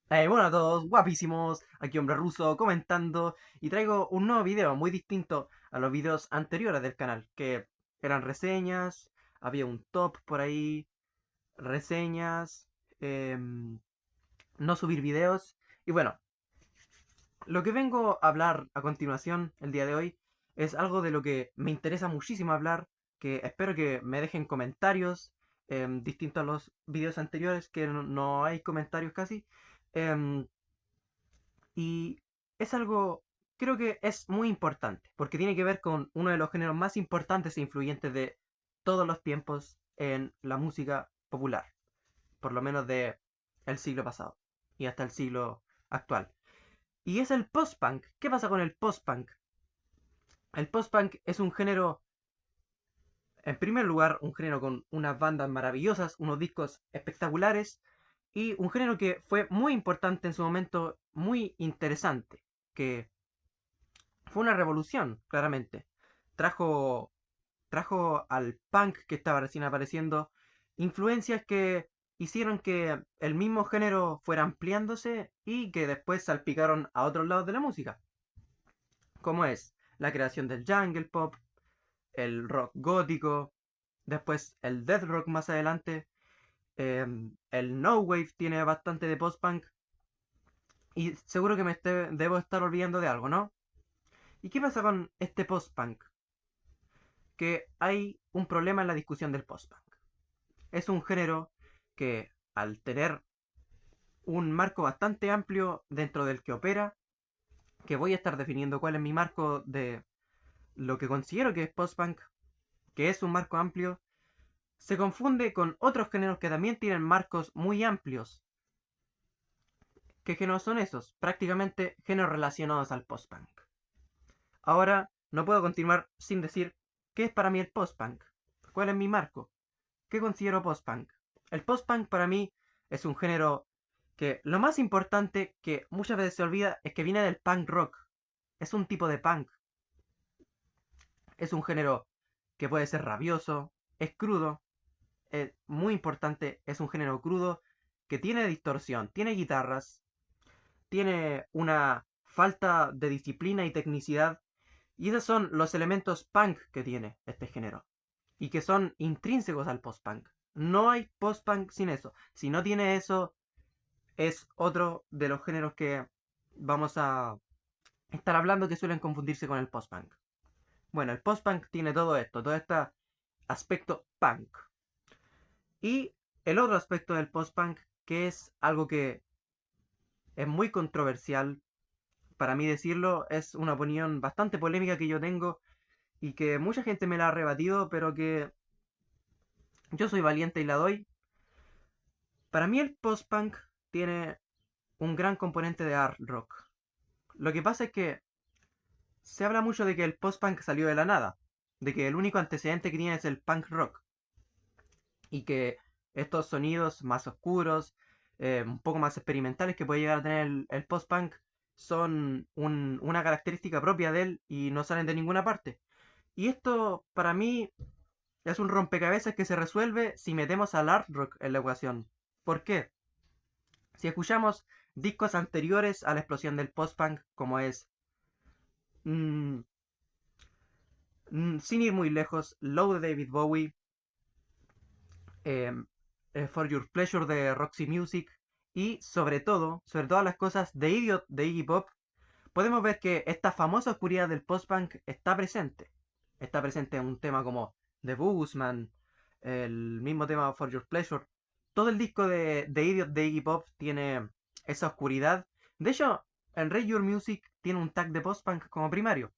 Bueno a todos, guapísimos, aquí Hombre Ruso comentando y traigo un nuevo video muy distinto a los videos anteriores del canal, que eran reseñas, había un top por ahí, reseñas, em, no subir videos y bueno, lo que vengo a hablar a continuación el día de hoy es algo de lo que me interesa muchísimo hablar, que espero que me dejen comentarios distintos a los videos anteriores, que no hay comentarios casi. em, Y es algo, creo que es muy importante, porque tiene que ver con uno de los géneros más importantes e influyentes de todos los tiempos en la música popular, por lo menos de el siglo pasado y hasta el siglo actual. Y es el post-punk. ¿Qué pasa con el post-punk? El post-punk es un género, en primer lugar, un género con unas bandas maravillosas, unos discos espectaculares, y un género que fue muy importante en su momento, muy interesante, que fue una revolución, claramente. Trajo, trajo al punk que estaba recién apareciendo influencias que hicieron que el mismo género fuera ampliándose y que después salpicaron a otros lados de la música, como es la creación del jungle pop, el rock gótico, después el death rock más adelante, el no wave tiene bastante de post-punk y seguro que debo estar olvidando de algo, ¿no? ¿Y qué pasa con este post-punk? Que hay un problema en la discusión del post-punk. Es un género que, al tener un marco bastante amplio dentro del que opera, que voy a estar definiendo cuál es mi marco de lo que considero que es post-punk, que es un marco amplio, se confunde con otros géneros que también tienen marcos muy amplios. ¿Qué géneros son esos? Prácticamente géneros relacionados al post-punk. Ahora no puedo continuar sin decir qué es para mí el post-punk, cuál es mi marco. ¿Qué considero post-punk? El post-punk para mí es un género que lo más importante que muchas veces se olvida es que viene del punk rock. Es un tipo de punk. Es un género que puede ser rabioso, es crudo, es muy importante, es un género crudo que tiene distorsión, tiene guitarras, tiene una falta de disciplina y tecnicidad. Y esos son los elementos punk que tiene este género. Y que son intrínsecos al post-punk. No hay post-punk sin eso. Si no tiene eso, es otro de los géneros que vamos a estar hablando que suelen confundirse con el post-punk. Bueno, el post-punk tiene todo este aspecto punk. Y el otro aspecto del post-punk, que es algo que es muy controversial, para mí decirlo, es una opinión bastante polémica que yo tengo y que mucha gente me la ha rebatido, pero que yo soy valiente y la doy. Para mí el post-punk tiene un gran componente de art rock. Lo que pasa es que se habla mucho de que el post-punk salió de la nada, de que el único antecedente que tiene es el punk rock, y que estos sonidos más oscuros, un poco más experimentales que puede llegar a tener el post-punk, son una característica propia de él y no salen de ninguna parte. Y esto para mí es un rompecabezas que se resuelve si metemos al art rock en la ecuación. ¿Por qué? Si escuchamos discos anteriores a la explosión del post-punk, como es, mm, sin ir muy lejos, Low de David Bowie, eh, For Your Pleasure de Roxy Music y sobre todas las cosas, The Idiot de Iggy Pop, podemos ver que esta famosa oscuridad del post-punk está presente. Está presente en un tema como The Boogeyman, el mismo tema For Your Pleasure. Todo el disco de The Idiot de Iggy Pop tiene esa oscuridad. De hecho, en Rate Your Music tiene un tag de post-punk como primario,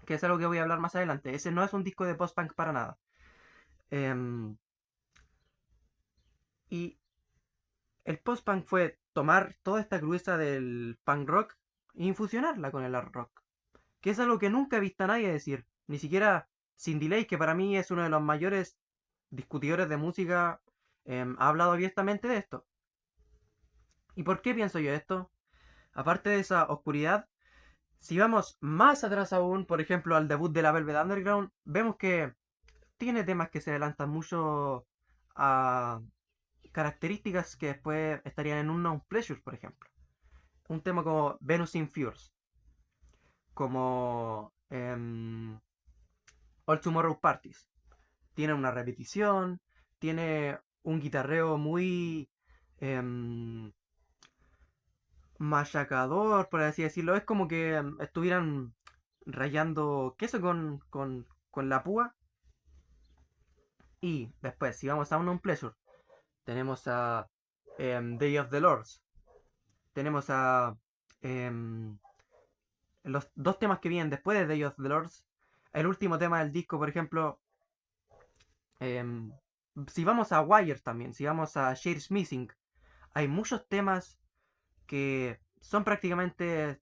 que es algo que voy a hablar más adelante. Ese no es un disco de post-punk para nada. Em, y el post-punk fue tomar toda esta crudeza del punk rock e infusionarla con el art rock, que es algo que nunca he visto a nadie decir, ni siquiera Sin Delay, que para mí es uno de los mayores discutidores de música, ha hablado abiertamente de esto. ¿Y por qué pienso yo esto? Aparte de esa oscuridad, si vamos más atrás aún, por ejemplo, al debut de la Velvet Underground, vemos que tiene temas que se adelantan mucho a, características que después estarían en un Non Pleasure, por ejemplo. Un tema como Venus in Furs, como All Tomorrow Parties. Tiene una repetición, tiene un guitarreo muy em, machacador, por así decirlo. Es como que estuvieran rayando queso con la púa. Y después, si vamos a un Non-Pleasure, tenemos a Day of the Lords. Tenemos a em, los dos temas que vienen después de Day of the Lords. El último tema del disco, por ejemplo, em, si vamos a Wire también, si vamos a Shares Missing, hay muchos temas que son prácticamente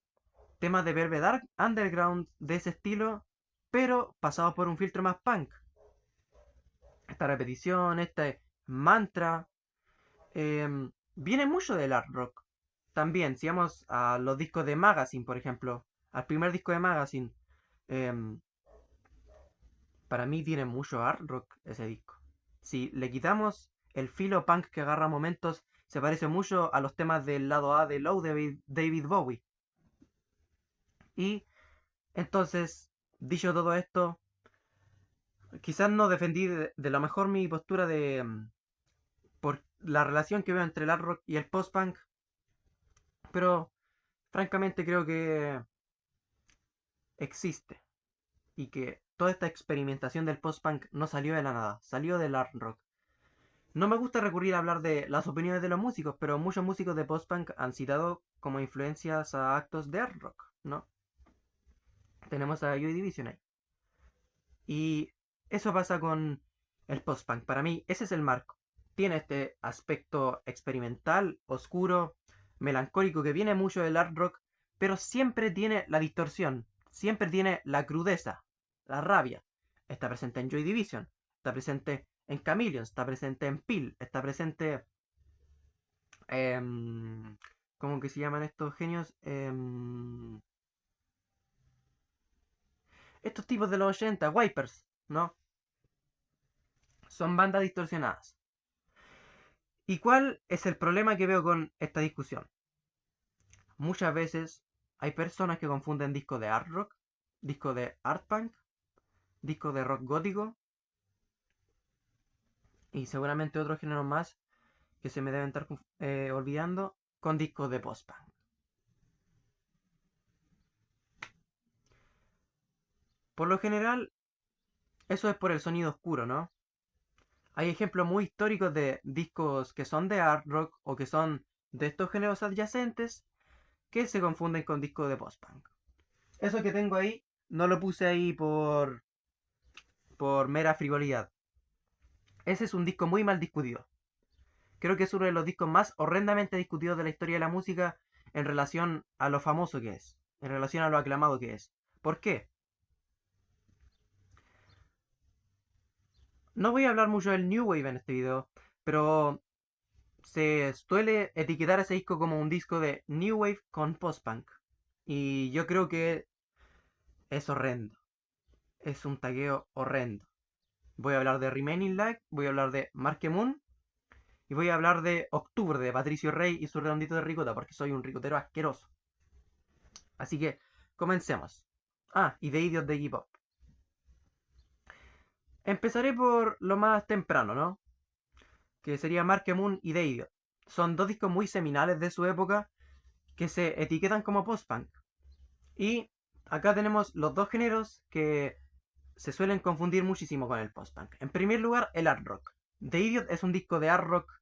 temas de Velvet Dark Underground de ese estilo, pero pasados por un filtro más punk. Esta repetición, este mantra, viene mucho del art rock. También, si vamos a los discos de Magazine, por ejemplo, al primer disco de Magazine, em, para mí tiene mucho art rock ese disco. Si le quitamos el filo punk que agarra momentos, se parece mucho a los temas del lado A de Low de David Bowie. Y entonces, dicho todo esto, quizás no defendí de lo mejor mi postura de por la relación que veo entre el art rock y el post-punk, pero francamente creo que existe y que toda esta experimentación del post-punk no salió de la nada, salió del art rock. No me gusta recurrir a hablar de las opiniones de los músicos, pero muchos músicos de post-punk han citado como influencias a actos de art rock, ¿no? Tenemos a Joy Division ahí. Y eso pasa con el post-punk. Para mí, ese es el marco. Tiene este aspecto experimental, oscuro, melancólico que viene mucho del art rock, pero siempre tiene la distorsión, siempre tiene la crudeza, la rabia. Está presente en Joy Division, está presente en Chameleons, está presente en Peel, está presente. ¿Cómo que se llaman estos genios? Estos tipos de los 80, Wipers, ¿no? Son bandas distorsionadas. ¿Y cuál es el problema que veo con esta discusión? Muchas veces hay personas que confunden disco de art rock, disco de art punk, disco de rock gótico y seguramente otros géneros más que se me deben estar olvidando con discos de post-punk. Por lo general, eso es por el sonido oscuro, ¿no? Hay ejemplos muy históricos de discos que son de art rock o que son de estos géneros adyacentes que se confunden con discos de post-punk. Eso que tengo ahí no lo puse ahí por mera frivolidad. Ese es un disco muy mal discutido. Creo que es uno de los discos más horrendamente discutidos de la historia de la música en relación a lo famoso que es, en relación a lo aclamado que es. ¿Por qué? No voy a hablar mucho del New Wave en este video, pero se suele etiquetar ese disco como un disco de New Wave con post-punk. Y yo creo que es horrendo. Es un tagueo horrendo. Voy a hablar de Remaining Live, voy a hablar de Marque Moon y voy a hablar de Octubre de Patricio Rey y su redondito de ricota porque soy un ricotero asqueroso. Así que comencemos. Ah, y de Idiot de Iggy Pop. Empezaré por lo más temprano, ¿no? Que sería Marque Moon y The Idiot. Son dos discos muy seminales de su época que se etiquetan como post-punk. Y acá tenemos los dos géneros que se suelen confundir muchísimo con el post-punk. En primer lugar, el art rock. The Idiot es un disco de art rock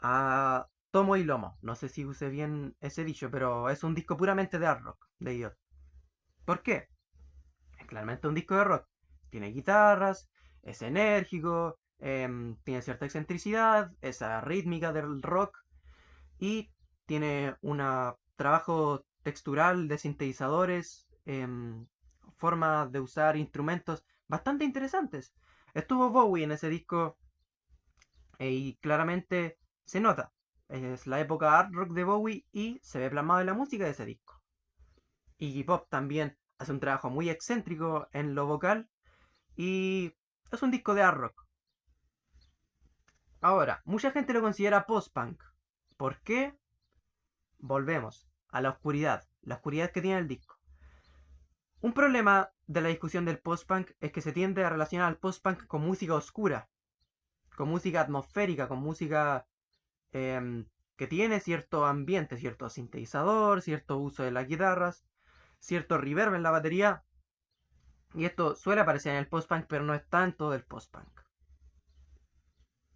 a tomo y lomo. No sé si use bien ese dicho, pero es un disco puramente de art rock, The Idiot. ¿Por qué? Es claramente un disco de rock. Tiene guitarras, es enérgico, tiene cierta excentricidad, esa rítmica del rock y tiene un trabajo textural de sintetizadores, forma de usar instrumentos bastante interesantes. Estuvo Bowie en ese disco y claramente se nota. Es la época art rock de Bowie y se ve plasmado en la música de ese disco. Iggy Pop también hace un trabajo muy excéntrico en lo vocal y es un disco de art rock. Ahora, mucha gente lo considera post-punk. ¿Por qué? Volvemos a la oscuridad que tiene el disco. Un problema de la discusión del post-punk es que se tiende a relacionar al post-punk con música oscura, con música atmosférica, con música que tiene cierto ambiente, cierto sintetizador, cierto uso de las guitarras, cierto reverb en la batería. Y esto suele aparecer en el post-punk, pero no es tanto del post-punk.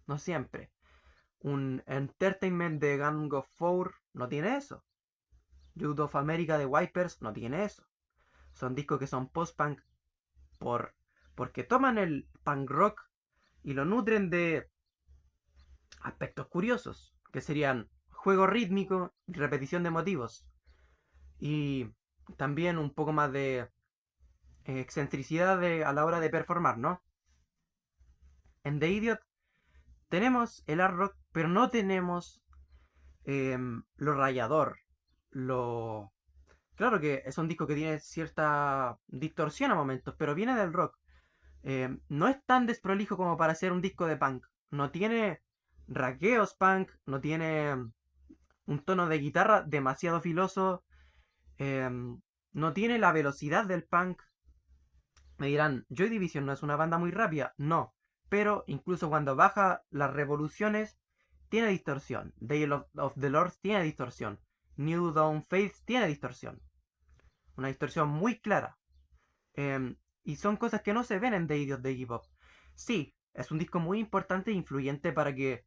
No siempre. Un Entertainment de Gang of Four no tiene eso. Youth of America de Wipers no tiene eso. Son discos que son post-punk por, porque toman el punk rock y lo nutren de aspectos curiosos, que serían juego rítmico y repetición de motivos. Y también un poco más de excentricidad a la hora de performar, ¿no? En The Idiot tenemos el hard rock, pero no tenemos lo rayador, lo... Claro que es un disco que tiene cierta distorsión a momentos, pero viene del rock. No es tan desprolijo como para ser un disco de punk. No tiene raqueos punk, no tiene un tono de guitarra demasiado filoso, no tiene la velocidad del punk. Me dirán, Joy Division no es una banda muy rápida. No, pero incluso cuando baja las revoluciones, tiene distorsión. Day of the Lord tiene distorsión. New Dawn Faith tiene distorsión. Una distorsión muy clara. Y son cosas que no se ven en The Idiot de Iggy Pop. Sí, es un disco muy importante e influyente para que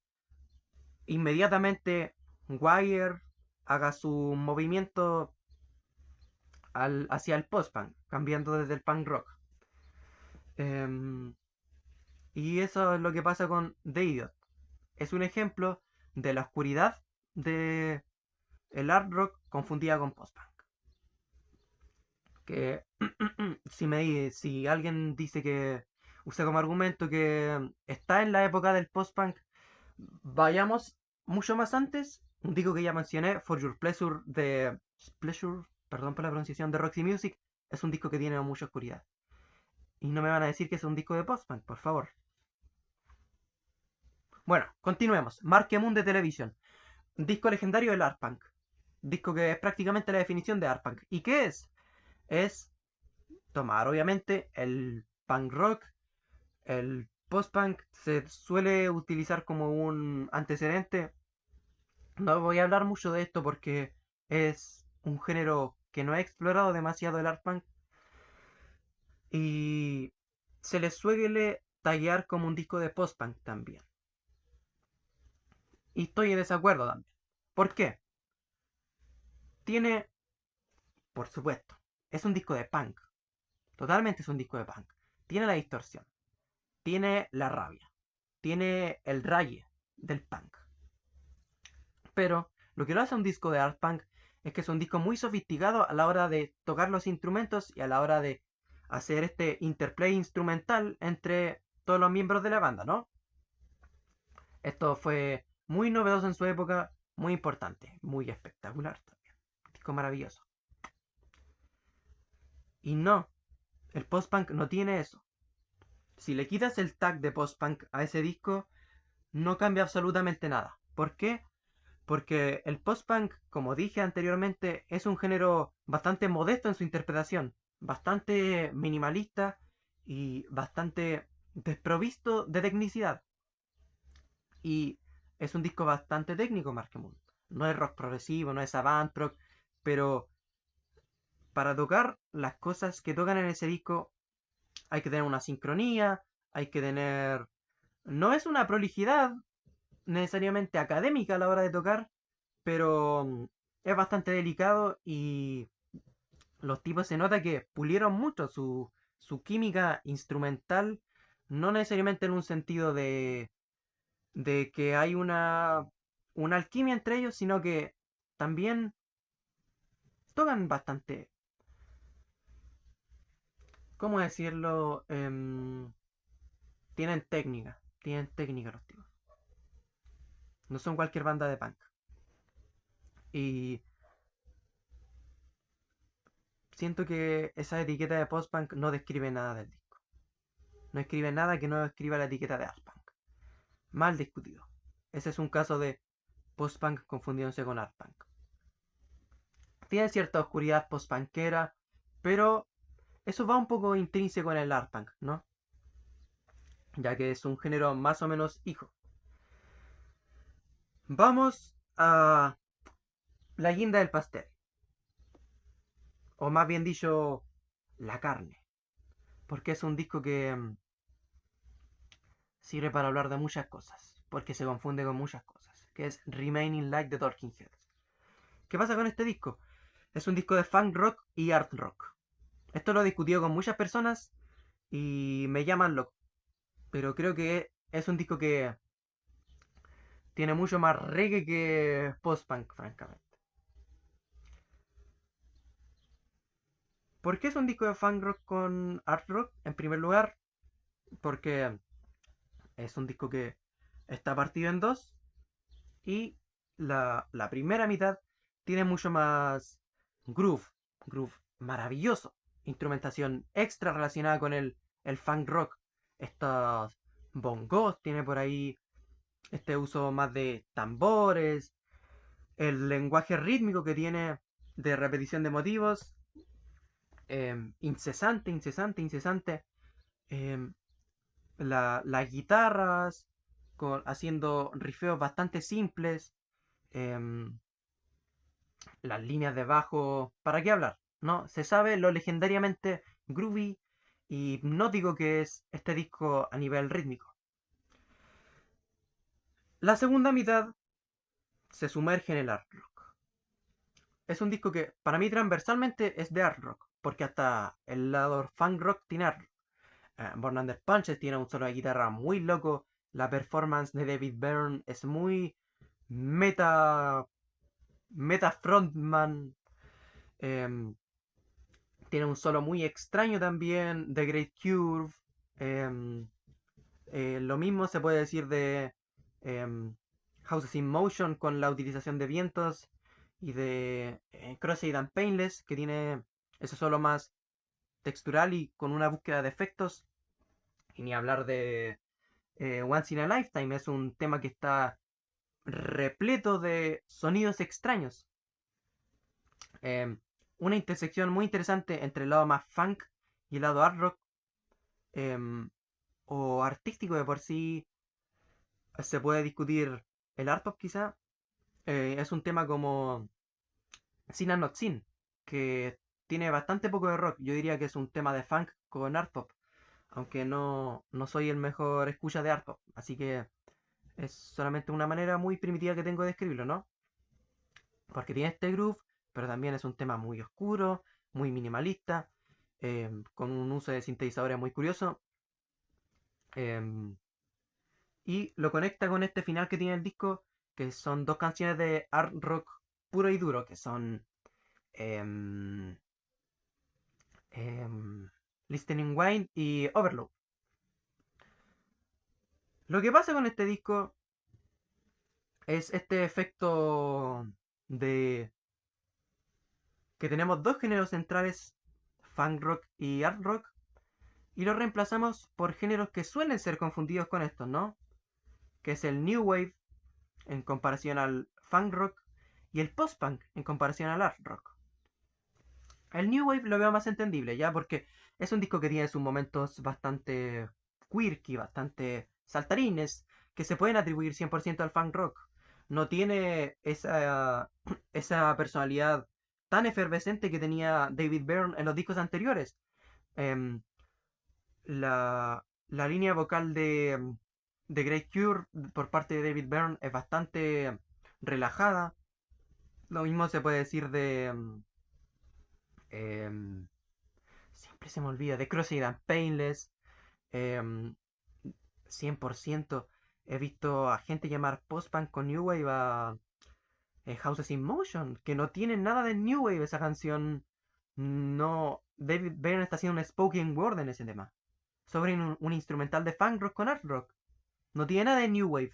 inmediatamente Wire haga su movimiento hacia el post-punk, cambiando desde el punk rock. Em, y eso es lo que pasa con The Idiot. Es un ejemplo de la oscuridad de el art rock confundida con post-punk. Que si alguien dice que usa como argumento que está en la época del post-punk, vayamos mucho más antes. Un disco que ya mencioné, For Your Pleasure de Pleasure, perdón por la pronunciación, de Roxy Music, es un disco que tiene mucha oscuridad. Y no me van a decir que es un disco de post-punk, por favor. Bueno, continuemos. Marque Moon de Television. Disco legendario del art punk. Disco que es prácticamente la definición de art punk. ¿Y qué es? Es tomar, obviamente, el punk rock, el post-punk se suele utilizar como un antecedente. No voy a hablar mucho de esto porque es un género que no he explorado demasiado el art punk y se le suele tallar como un disco de post-punk también. Y estoy en desacuerdo también. ¿Por qué? Tiene, por supuesto, es un disco de punk. Totalmente es un disco de punk. Tiene la distorsión, tiene la rabia, tiene el raye del punk. Pero lo que lo hace un disco de art punk es que es un disco muy sofisticado a la hora de tocar los instrumentos y a la hora de hacer este interplay instrumental entre todos los miembros de la banda, ¿no? Esto fue muy novedoso en su época, muy importante, muy espectacular también. Disco maravilloso. Y no, el post-punk no tiene eso. Si le quitas el tag de post-punk a ese disco, no cambia absolutamente nada. ¿Por qué? Porque el post-punk, como dije anteriormente, es un género bastante modesto en su interpretación, bastante minimalista y bastante desprovisto de tecnicidad. Y es un disco bastante técnico, Mark Moon. No es rock progresivo, no es avant rock, pero para tocar las cosas que tocan en ese disco hay que tener una sincronía, hay que tener... No es una prolijidad necesariamente académica a la hora de tocar, pero es bastante delicado y los tipos se nota que pulieron mucho su química instrumental, no necesariamente en un sentido de que hay una alquimia entre ellos, sino que también tocan bastante, ¿cómo decirlo? Tienen técnica los tipos. No son cualquier banda de punk. Y siento que esa etiqueta de post-punk no describe nada del disco. No escribe nada que no escriba la etiqueta de art punk. mal discutido. Ese es un caso de post-punk confundiéndose con art-punk. Tiene cierta oscuridad post-punkera, pero eso va un poco intrínseco en el art-punk, ¿no? Ya que es un género más o menos hijo. Vamos a la guinda del pastel, o más bien dicho, la carne, porque es un disco que sirve para hablar de muchas cosas, porque se confunde con muchas cosas, que es Remaining Like the Talking Heads. ¿Qué pasa con este disco? Es un disco de funk rock y art rock. Esto lo he discutido con muchas personas y me llaman loco, pero creo que es un disco que tiene mucho más reggae que post-punk, francamente. ¿Por qué es un disco de funk rock con art rock? En primer lugar, porque es un disco que está partido en dos y la primera mitad tiene mucho más groove, groove maravilloso, instrumentación extra relacionada con el funk rock. Estos bongos, tiene por ahí este uso más de tambores, el lenguaje rítmico que tiene de repetición de motivos, incesante, incesante, incesante. eh, las guitarras haciendo rifeos bastante simples. em, las líneas de bajo, ¿para qué hablar? ¿No? Se sabe lo legendariamente groovy y hipnótico que es este disco a nivel rítmico. La segunda mitad se sumerge en el art rock. Es un disco que para mí transversalmente es de art rock, porque hasta el lado funk rock tiene art rock. Born Under Punches tiene un solo de guitarra muy loco. La performance de David Byrne es muy meta, meta frontman. em, Tiene un solo muy extraño también. The Great Curve. em, lo mismo se puede decir de Houses in Motion con la utilización de vientos y de Crossfade and Painless, que tiene eso solo más textural y con una búsqueda de efectos. Y ni hablar de Once in a Lifetime, es un tema que está repleto de sonidos extraños. Eh, una intersección muy interesante entre el lado más funk y el lado art rock eh, o artístico de por sí. Se puede discutir el art pop quizá. Es un tema como Sin and Not Sin, que tiene bastante poco de rock. Yo diría que es un tema de funk con art pop, aunque no soy el mejor escucha de art pop, así que es solamente una manera muy primitiva que tengo de escribirlo, ¿no? Porque tiene este groove, pero también es un tema muy oscuro, muy minimalista, con un uso de sintetizadores muy curioso. em, y lo conecta con este final que tiene el disco, que son dos canciones de art rock puro y duro, que son em, Listening Wine y Overload. Lo que pasa con este disco es este efecto de que tenemos dos géneros centrales, funk rock y art rock, y los reemplazamos por géneros que suelen ser confundidos con estos, ¿no? Que es el new wave en comparación al funk rock y el post-punk en comparación al art rock. El new wave lo veo más entendible, ¿ya? Porque es un disco que tiene sus momentos bastante quirky, bastante saltarines, que se pueden atribuir 100% al funk rock. No tiene esa personalidad tan efervescente que tenía David Byrne en los discos anteriores. Em, la línea vocal de Great Cure por parte de David Byrne es bastante relajada. Lo mismo se puede decir de... em, siempre se me olvida, de Crossing and Painless. em, 100% he visto a gente llamar post-punk con New Wave a Houses in Motion, que no tiene nada de New Wave esa canción. No, David Byrne está haciendo un spoken word en ese tema. Sobre un instrumental de funk rock con art rock. No tiene nada de New Wave.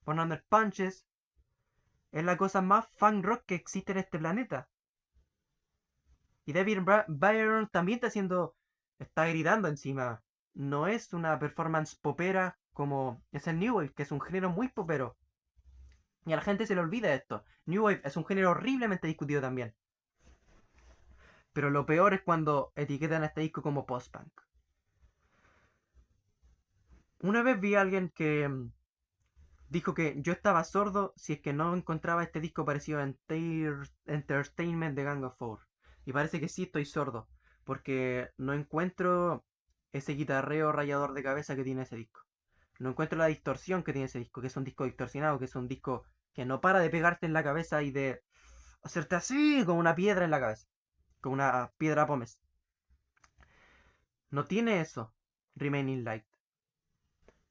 Born Under Punches es la cosa más funk rock que existe en este planeta. Y David Byrne también está haciendo. Está gritando encima. no es una performance popera como es el New Wave, que es un género muy popero. Y a la gente se le olvida esto. New Wave es un género horriblemente discutido también. Pero lo peor es cuando etiquetan a este disco como post-punk. Una vez vi a alguien que dijo que yo estaba sordo si es que no encontraba este disco parecido a Entertainment de Gang of Four. Y parece que sí estoy sordo, porque no encuentro ese guitarreo rayador de cabeza que tiene ese disco. No encuentro la distorsión que tiene ese disco, que es un disco distorsionado, que es un disco que no para de pegarte en la cabeza y de hacerte así como una piedra en la cabeza, como una piedra pómez. No tiene eso, Remaining Light.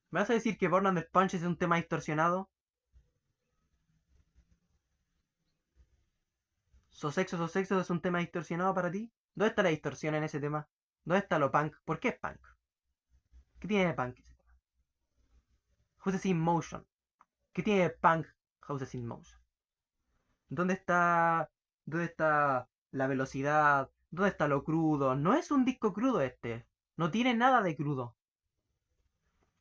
¿Me vas a decir que Born Under Punch es un tema distorsionado? Sos sexo es un tema distorsionado para ti? ¿Dónde está la distorsión en ese tema? ¿Dónde está lo punk? ¿Por qué es punk? ¿Qué tiene de punk ese tema? Houses in Motion. ¿Qué tiene de punk Houses in Motion? ¿Dónde está. ¿Dónde está la velocidad? ¿Dónde está lo crudo? No es un disco crudo este. No tiene nada de crudo.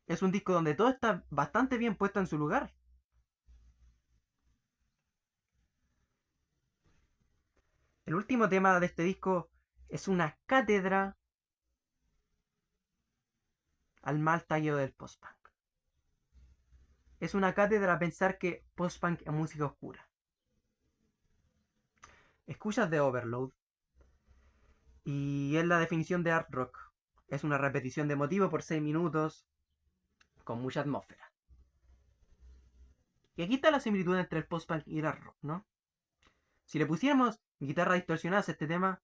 Es un disco donde todo está bastante bien puesto en su lugar. El último tema de este disco es una cátedra al mal tallo del post-punk. Es una cátedra a pensar que post-punk es música oscura. Escuchas de Overload y es la definición de art rock. Es una repetición de motivo por 6 minutos con mucha atmósfera. Y aquí está la similitud entre el post-punk y el art rock, ¿no? Si le pusiéramos guitarra distorsionada a este tema,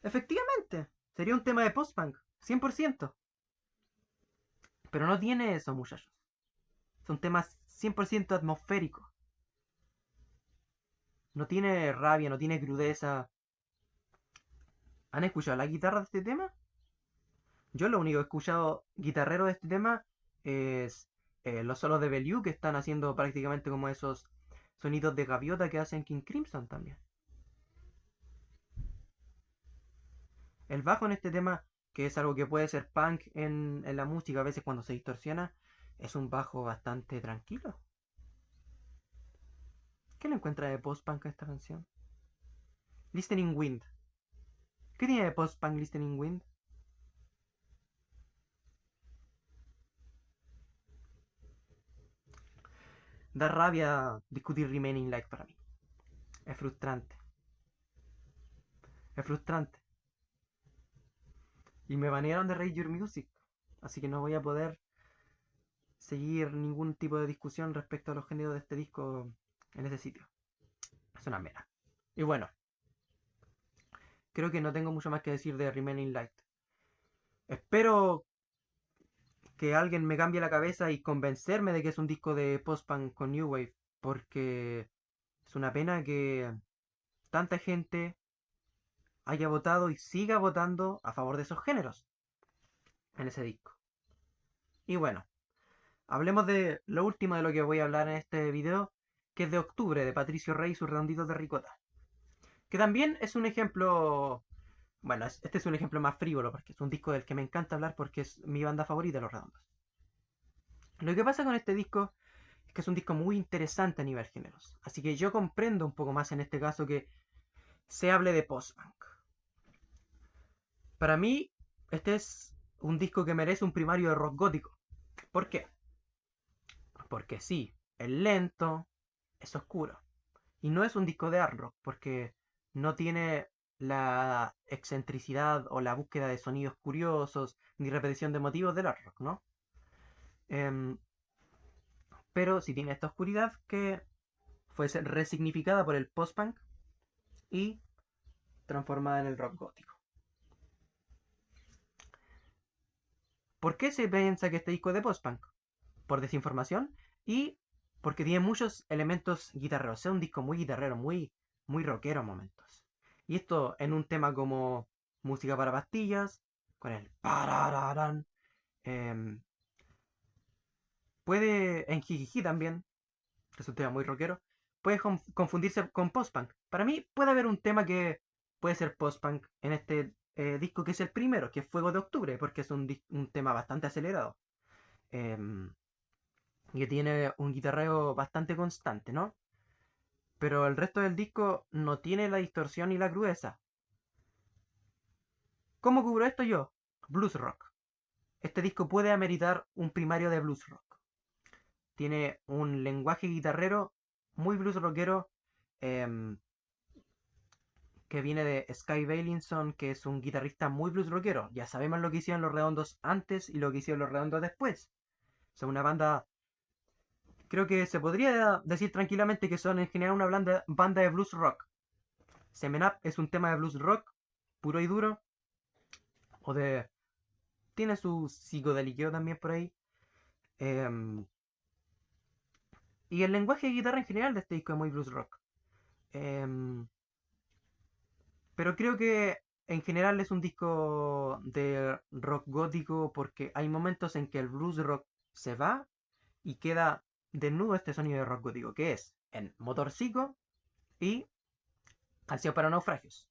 efectivamente, sería un tema de post-punk, 100%. Pero no tiene eso, muchachos. Son temas 100% atmosféricos. No tiene rabia, no tiene crudeza. ¿Han escuchado la guitarra de este tema? Yo lo único que he escuchado guitarrero de este tema es los solos de Bellew, que están haciendo prácticamente como esos sonidos de gaviota que hacen King Crimson también. El bajo en este tema, que es algo que puede ser punk en la música a veces cuando se distorsiona, es un bajo bastante tranquilo. ¿Qué le encuentra de post-punk a esta canción? Listening Wind. ¿Qué tiene de post-punk Listening Wind? Da rabia discutir Remaining Light para mí. Es frustrante. Es frustrante. Y me banearon de Rate Your Music. Así que no voy a poder seguir ningún tipo de discusión respecto a los géneros de este disco en ese sitio. Es una mera. Y bueno, creo que no tengo mucho más que decir de Remaining Light. Espero que alguien me cambie la cabeza y convencerme de que es un disco de post-punk con New Wave. Porque es una pena que tanta gente haya votado y siga votando a favor de esos géneros en ese disco. Y bueno, hablemos de lo último de lo que voy a hablar en este video, que es de octubre, de Patricio Rey y sus redonditos de ricota. Que también es un ejemplo. Bueno, este es un ejemplo más frívolo, porque es un disco del que me encanta hablar porque es mi banda favorita, Los Redondos. Lo que pasa con este disco es que es un disco muy interesante a nivel géneros. Así que yo comprendo un poco más en este caso que se hable de post-punk. Para mí, este es un disco que merece un primario de rock gótico. ¿Por qué? Porque sí, es lento, es oscuro. Y no es un disco de hard rock, porque no tiene la excentricidad o la búsqueda de sonidos curiosos ni repetición de motivos del hard rock, ¿no? Em, pero sí tiene esta oscuridad que fue resignificada por el post-punk y transformada en el rock gótico. ¿Por qué se piensa que este disco es de post-punk? Por desinformación y porque tiene muchos elementos guitarreros. Es un disco muy guitarrero, muy rockero a momentos. Y esto en un tema como Música para Pastillas, con el parararán, eh, puede, en Jijiji también, que es un tema muy rockero, puede confundirse con post-punk. Para mí puede haber un tema que puede ser post-punk en este disco que es el primero, que es Fuego de Octubre, porque es un tema bastante acelerado. em, que tiene un guitarreo bastante constante, ¿no? Pero el resto del disco no tiene la distorsión y la crudeza. ¿Cómo cubro esto yo? Blues rock. Este disco puede ameritar un primario de blues rock. Tiene un lenguaje guitarrero muy blues rockero, em, que viene de Sky Bailinson, que es un guitarrista muy blues rockero. Ya sabemos lo que hicieron los Redondos antes y lo que hicieron los Redondos después. Son una banda, creo que se podría decir tranquilamente que son en general una banda de blues rock. Semen Up es un tema de blues rock puro y duro, o de... tiene su psicodeliqueo también por ahí. Em, y el lenguaje de guitarra en general de este disco es muy blues rock. Em, pero creo que en general es un disco de rock gótico porque hay momentos en que el blues rock se va y queda desnudo este sonido de rock gótico, que es en Motorcico y Canción para Naufragios,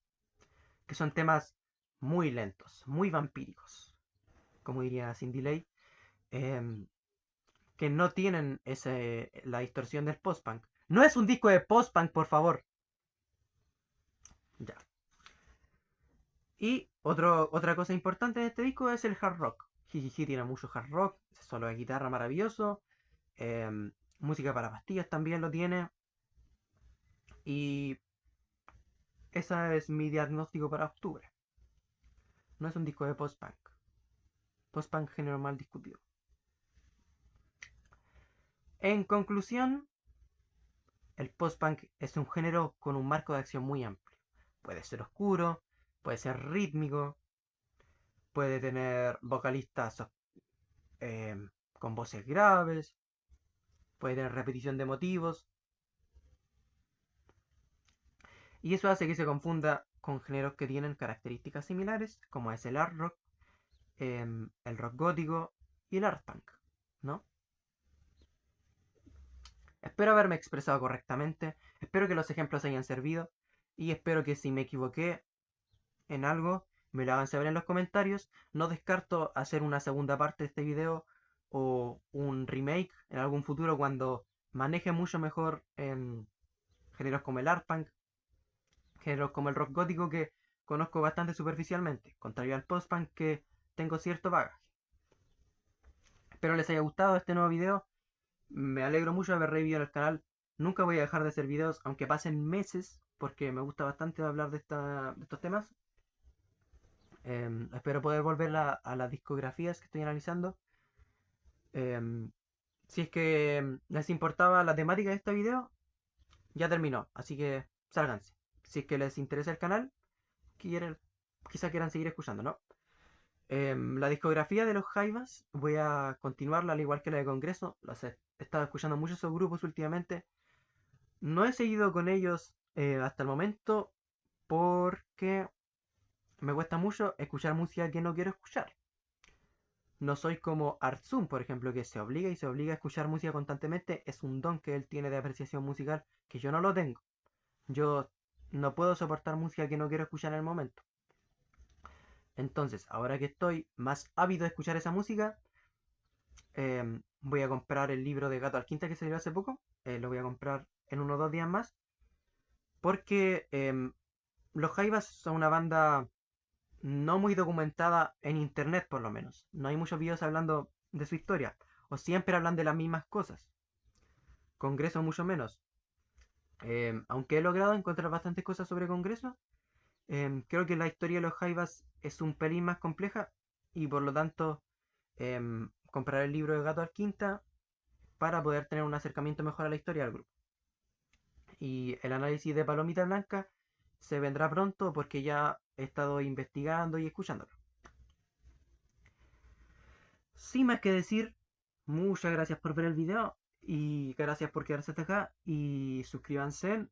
que son temas muy lentos, muy vampíricos, como diría Cindy Lay, em, que no tienen la distorsión del post-punk. No es un disco de post-punk, por favor. Ya. Y otra cosa importante de este disco es el hard rock. Jijiji tiene mucho hard rock, solo de guitarra maravilloso, música para pastillas también lo tiene. Y ese es mi diagnóstico para octubre. No es un disco de post-punk. Post-punk género mal discutido. En conclusión, el post-punk es un género con un marco de acción muy amplio. Puede ser oscuro, puede ser rítmico, puede tener vocalistas con voces graves, puede tener repetición de motivos, y eso hace que se confunda con géneros que tienen características similares, como es el art rock, el rock gótico y el art punk, ¿no? Espero haberme expresado correctamente, espero que los ejemplos hayan servido, y espero que si me equivoqué en algo, me lo hagan saber en los comentarios. No descarto hacer una segunda parte de este video o un remake en algún futuro cuando maneje mucho mejor géneros como el art punk, géneros como el rock gótico que conozco bastante superficialmente, contrario al post punk que tengo cierto bagaje. Espero les haya gustado este nuevo video. Me alegro mucho de haber revivido en el canal. Nunca voy a dejar de hacer videos, aunque pasen meses, porque me gusta bastante hablar de estos temas. Espero poder volver a las discografías que estoy analizando. Em, si es que les importaba la temática de este video, ya terminó. Así que sálganse. Si es que les interesa el canal, quieren, quizá quieran seguir escuchando, ¿no? La discografía de los Jaivas voy a continuarla al igual que la de Congreso. He estado escuchando muchos esos grupos últimamente. No he seguido con ellos hasta el momento porque me cuesta mucho escuchar música que no quiero escuchar. No soy como Artzum, por ejemplo, que se obliga y se obliga a escuchar música constantemente. Es un don que él tiene de apreciación musical que yo no lo tengo. Yo no puedo soportar música que no quiero escuchar en el momento. Entonces, ahora que estoy más ávido de escuchar esa música, voy a comprar el libro de Gato Alquinta que salió hace poco. Lo voy a comprar en 1 o 2 días más. Porque los Jaivas son una banda no muy documentada en internet, por lo menos. No hay muchos videos hablando de su historia. O siempre hablan de las mismas cosas. Congreso mucho menos. Aunque he logrado encontrar bastantes cosas sobre Congreso, creo que la historia de los Jaivas es un pelín más compleja y por lo tanto comprar el libro de Gato Alquinta para poder tener un acercamiento mejor a la historia del grupo. Y el análisis de Palomita Blanca se vendrá pronto porque ya he estado investigando y escuchándolo. Sin más que decir, muchas gracias por ver el video y gracias por quedarse hasta acá y suscríbanse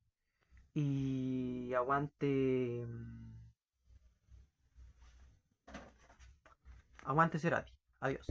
y aguante. Aguante Cerati. Adiós.